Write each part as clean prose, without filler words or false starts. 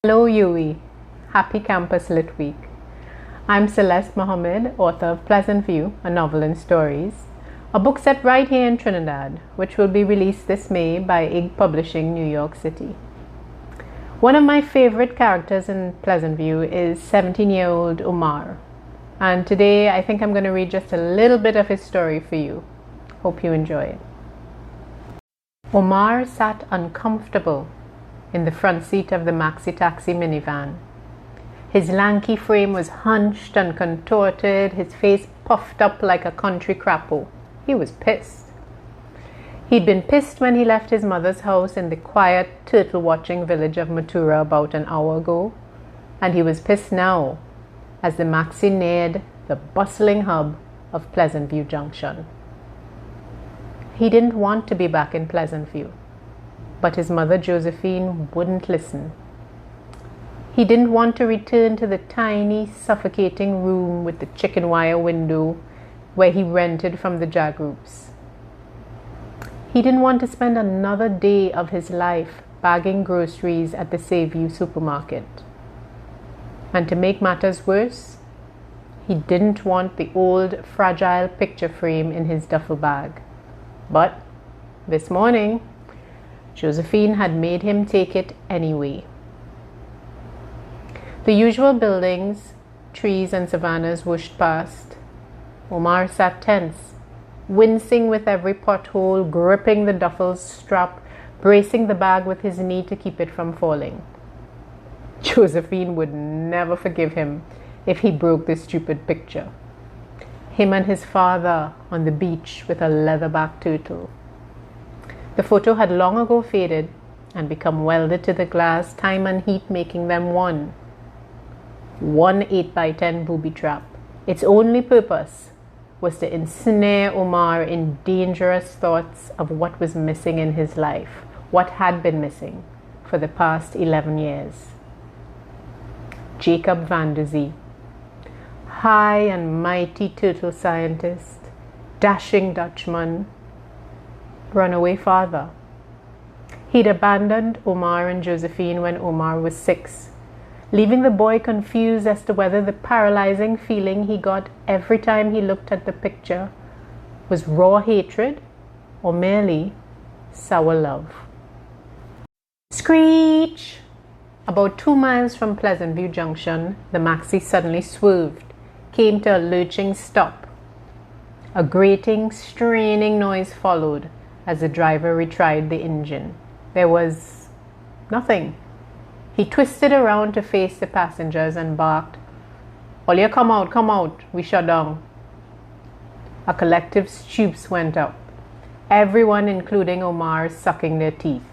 Hello UWI, happy Campus Lit Week. I'm Celeste Mohammed, author of Pleasant View, a novel and stories, a book set right here in Trinidad, which will be released this May by IG Publishing, New York City. One of my favorite characters in Pleasant View is 17-year-old Omar, and today I think I'm going to read just a little bit of his story for you. Hope you enjoy it. Omar sat uncomfortable in the front seat of the maxi-taxi minivan. His lanky frame was hunched and contorted, his face puffed up like a country crapo. He was pissed. He'd been pissed when he left his mother's house in the quiet, turtle-watching village of Matura about an hour ago, and he was pissed now as the maxi neared the bustling hub of Pleasant View Junction. He didn't want to be back in Pleasant View, but his mother Josephine wouldn't listen. He didn't want to return to the tiny, suffocating room with the chicken wire window where he rented from the Jagroups. He didn't want to spend another day of his life bagging groceries at the Sayview supermarket. And to make matters worse, he didn't want the old, fragile picture frame in his duffel bag. But this morning, Josephine had made him take it anyway. The usual buildings, trees and savannas whooshed past. Omar sat tense, wincing with every pothole, gripping the duffel's strap, bracing the bag with his knee to keep it from falling. Josephine would never forgive him if he broke this stupid picture. Him and his father on the beach with a leatherback turtle. The photo had long ago faded and become welded to the glass, time and heat making them one 8x10 booby trap. Its only purpose was to ensnare Omar in dangerous thoughts of what was missing in his life, what had been missing for the past 11 years. Jacob Van der Zee, high and mighty turtle scientist, dashing Dutchman, runaway father. He'd abandoned Omar and Josephine when Omar was 6, leaving the boy confused as to whether the paralyzing feeling he got every time he looked at the picture was raw hatred or merely sour love. Screech! About 2 miles from Pleasant View Junction, the maxi suddenly swerved, came to a lurching stop. A grating, straining noise followed as the driver retried the engine. There was nothing. He twisted around to face the passengers and barked, "All you come out, we shut down." A collective stoops went up, everyone including Omar sucking their teeth.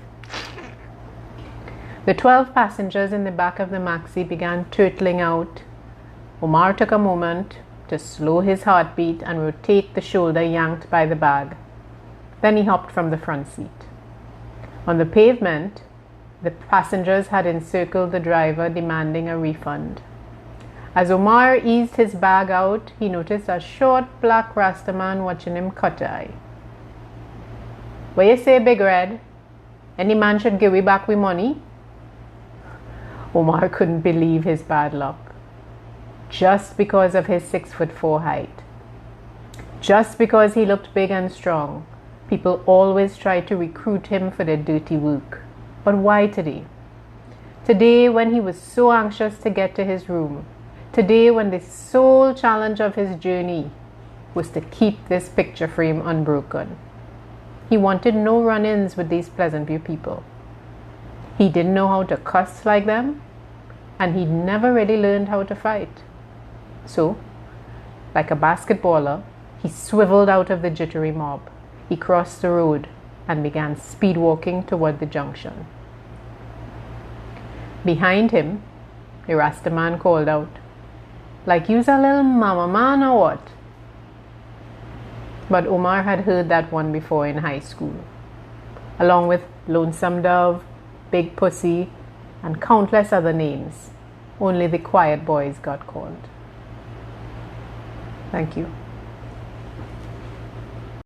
The 12 passengers in the back of the maxi began turtling out. Omar took a moment to slow his heartbeat and rotate the shoulder yanked by the bag. Then he hopped from the front seat. On the pavement, the passengers had encircled the driver, demanding a refund. As Omar eased his bag out, he noticed a short black Rasta man watching him cut eye. "What you say, Big Red? Any man should give we back we money?" Omar couldn't believe his bad luck. Just because of his 6'4" height. Just because he looked big and strong. People always tried to recruit him for their dirty work. But why today? Today when he was so anxious to get to his room. Today when the sole challenge of his journey was to keep this picture frame unbroken. He wanted no run-ins with these Pleasant View people. He didn't know how to cuss like them, and he'd never really learned how to fight. So, like a basketballer, he swiveled out of the jittery mob. He crossed the road and began speed walking toward the junction. Behind him, the Rasta man called out, "Like you's a little mama man or what?" But Omar had heard that one before in high school, along with Lonesome Dove, Big Pussy, and countless other names. Only the quiet boys got called. Thank you.